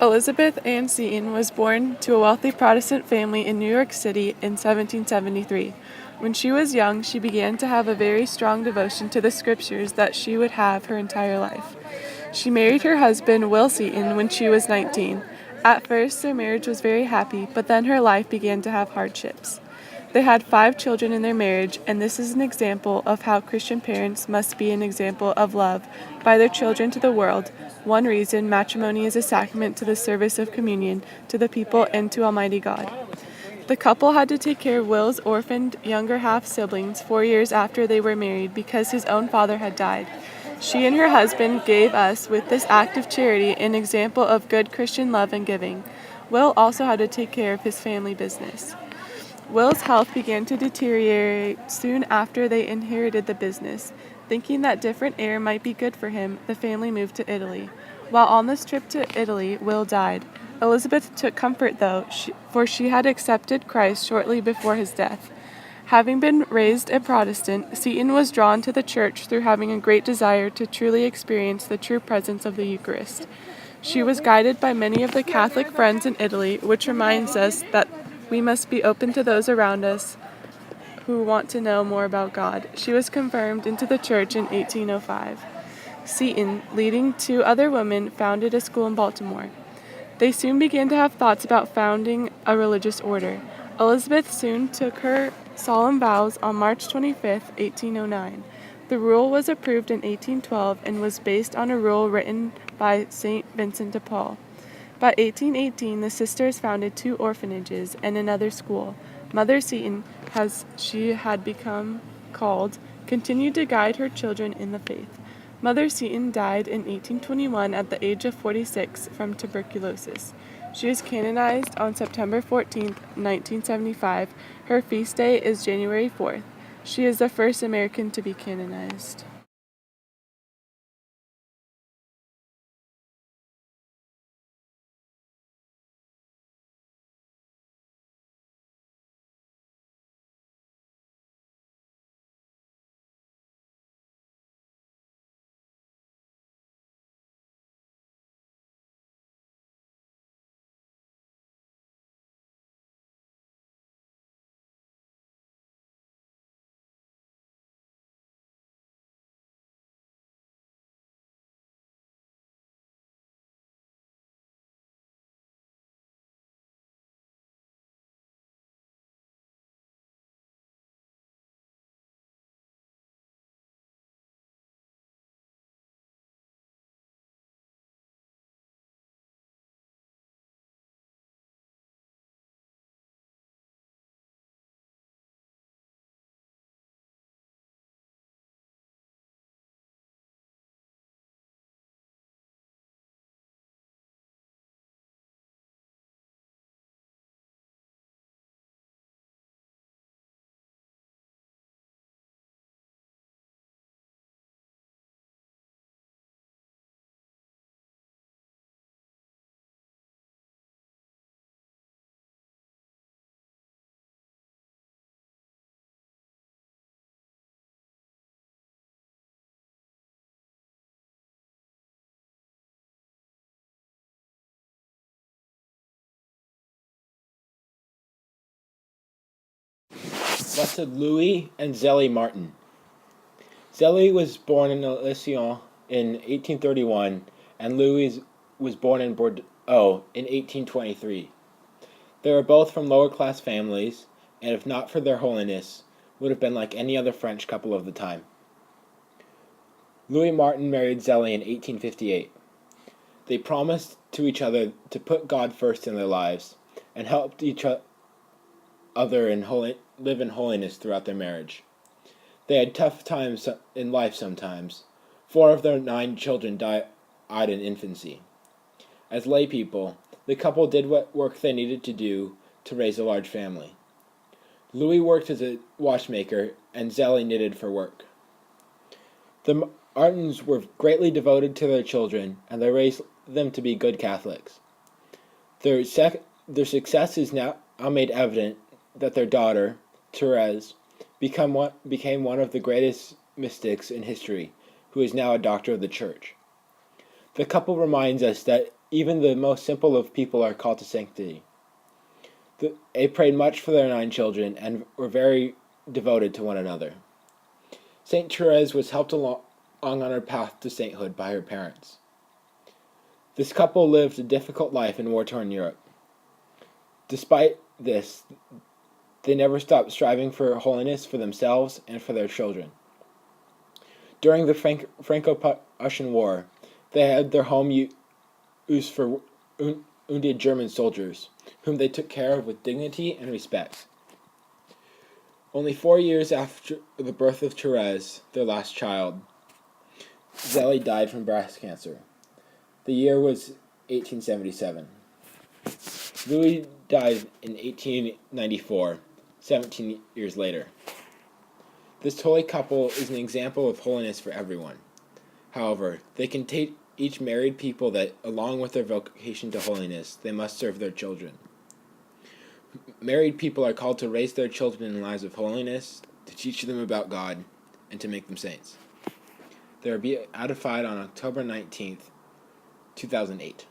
Elizabeth Ann Seton was born to a wealthy Protestant family in New York City in 1773. When she was young, she began to have a very strong devotion to the scriptures that she would have her entire life. She married her husband, Will Seton, when she was 19. At first, their marriage was very happy, but then her life began to have hardships. They had 5 children in their marriage, and this is an example of how Christian parents must be an example of love by their children to the world. One reason matrimony is a sacrament to the service of communion to the people and to Almighty God. The couple had to take care of Will's orphaned younger half siblings 4 years after they were married because his own father had died. She and her husband gave us, with this act of charity, an example of good Christian love and giving. Will also had to take care of his family business. Will's health began to deteriorate soon after they inherited the business. Thinking that different air might be good for him, the family moved to Italy. While on this trip to Italy, Will died. Elizabeth took comfort, though, for she had accepted Christ shortly before his death. Having been raised a Protestant, Seton was drawn to the church through having a great desire to truly experience the true presence of the Eucharist. She was guided by many of the Catholic friends in Italy, which reminds us that we must be open to those around us who want to know more about God. She was confirmed into the church in 1805. Seton, leading 2 other women, founded a school in Baltimore. They soon began to have thoughts about founding a religious order. Elizabeth soon took her solemn vows on March 25, 1809. The rule was approved in 1812 and was based on a rule written by St. Vincent de Paul. By 1818, the sisters founded 2 orphanages and another school. Mother Seton, as she had become called, continued to guide her children in the faith. Mother Seton died in 1821 at the age of 46 from tuberculosis. She was canonized on September 14, 1975. Her feast day is January 4th. She is the first American to be canonized. Blessed Louis and Zélie Martin. Zélie was born in Lyon in 1831, and Louis was born in Bordeaux in 1823. They were both from lower-class families, and if not for their holiness, would have been like any other French couple of the time. Louis Martin married Zélie in 1858. They promised to each other to put God first in their lives, and helped each other live in holiness throughout their marriage. They had tough times in life sometimes. 4 of their 9 children died in infancy. As lay people, the couple did what work they needed to do to raise a large family. Louis worked as a watchmaker, and Zélie knitted for work. The Martins were greatly devoted to their children, and they raised them to be good Catholics. Their success is now made evident that their daughter, Therese, became one of the greatest mystics in history, who is now a doctor of the Church. The couple reminds us that even the most simple of people are called to sanctity. They prayed much for their 9 children and were very devoted to one another. Saint Therese was helped along on her path to sainthood by her parents. This couple lived a difficult life in war-torn Europe. Despite this, they never stopped striving for holiness for themselves and for their children. During the Franco-Prussian War, they had their home used for wounded German soldiers, whom they took care of with dignity and respect. Only 4 years after the birth of Therese, their last child, Zélie died from breast cancer. The year was 1877. Louis died in 1894, 17 years later. This holy couple is an example of holiness for everyone. However, they can teach married people that, along with their vocation to holiness, they must serve their children. Married people are called to raise their children in lives of holiness, to teach them about God, and to make them saints. They are beatified on October 19th, 2008.